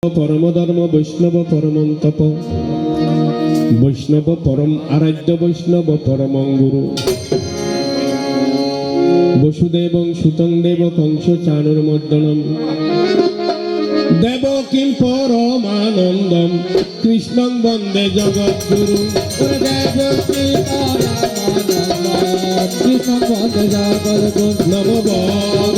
परम धर्म वैष्णव परम तप वैष्णव परम आराध्य वैष्णव परम गुरु वसुदेव सुतं देव कंस चाणूरमर्दनम देवकीं परमानंदम कृष्णं वंदे जगद्गुरु नमो भगवते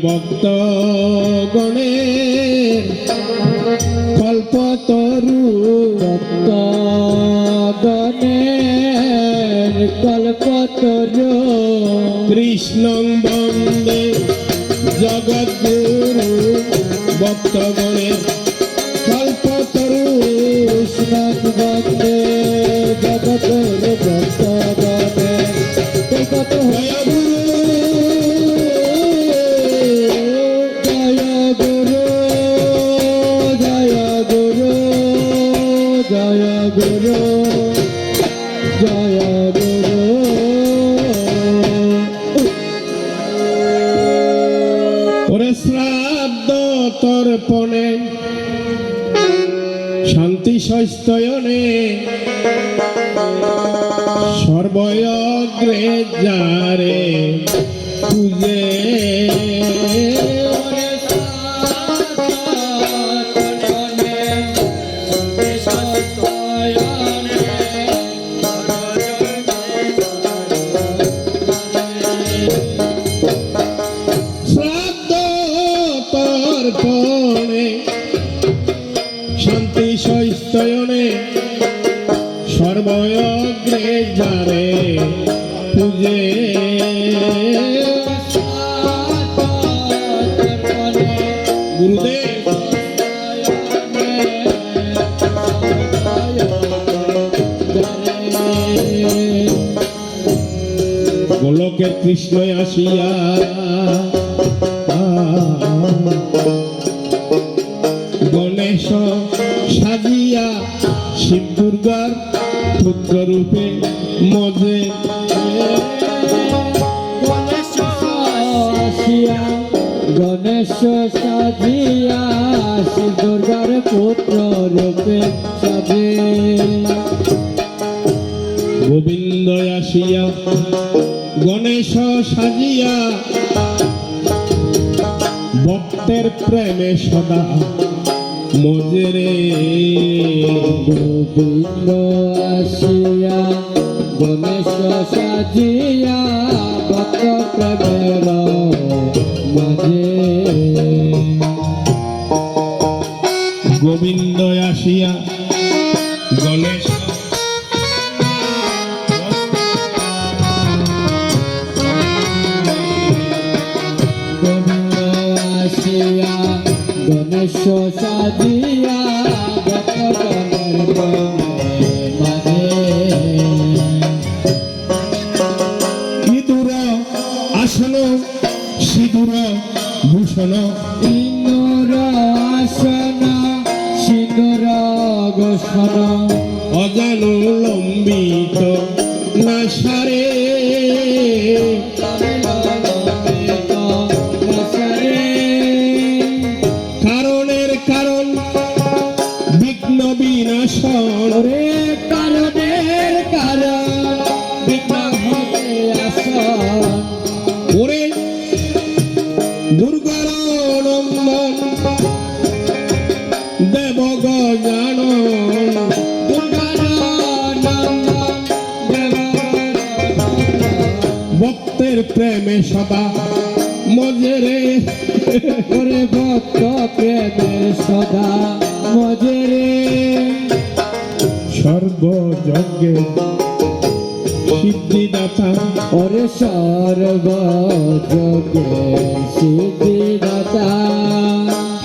भक्त गणेर कल्पतरु भक्त गणेर कल्पतरु कृष्णं वंदे जगद्गुरु भक्त गणेर कल्पतरु कृष्णं वंदे जगद्गुरु भक्त गणेर कल्पतरु तर्पणे शांति सस्तयने सर्वयग्रे जारे पूजे शांति सस्तयने सर्वयग्रे जारे पूजे गुरुदेव गोलोके कृष्ण आसिया गणेश साजिया शिव दुर्गार पुत्र रूपे मजे गणेश साजिया शिव दुर्गार पुत्र रूपे सजे गोविंद आसिया गणेश साजिया भक्तेर प्रेमे सदा मजेरे गोविंद आसिया गणेश साजिया भक्त प्रेमेर मजे गोविंद आसिया गणेश गणेश साजिया इदुर आसन सिदुर भूषण इन्दुर आसन सिदुर गोषण अजानु लम्बित नासारे विनाशन रे कारणेर कारण विघ्न हते आसन ओरे दुर्गार नंदन দেব গজানন ভক্তের প্রেমে সদা মজেরে ওরে ভক্ত প্রেমের সদা মজরে সর্বযজ্ঞে সিদ্ধিদাতা ওরে সর্বযোগে সিদ্ধিদাতা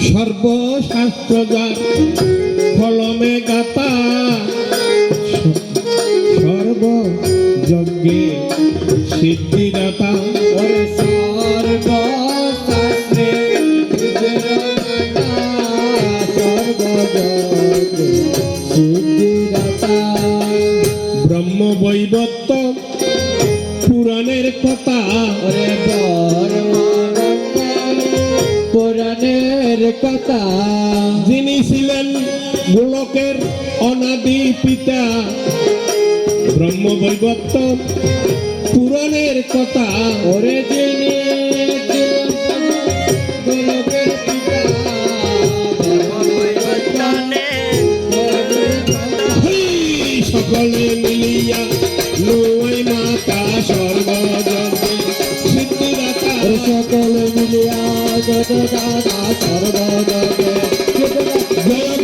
সর্বশাস্ত্র যার কলমে গাতা সর্বযজ্ঞে সিদ্ধিদাতা ওরে সর্বশাস্ত্রে সিদ্ধিদাতা সর্বযোগে সিদ্ধিদাতা ব্রহ্ম বৈবত্য পুরাণের কথা ওরে পুরাণের কথা যিনি ছিলেন গোলকের অনাদি পিতা ব্রহ্ম বৈবত্য পুরাণের কথা ওরে যিনি গোলকের পিতা সকলে মিলিয়া লই মাতা সর্বযজ্ঞে সিদ্ধিদাতা সকল মিলিয়া যত দাদা সর্বযোগে জয়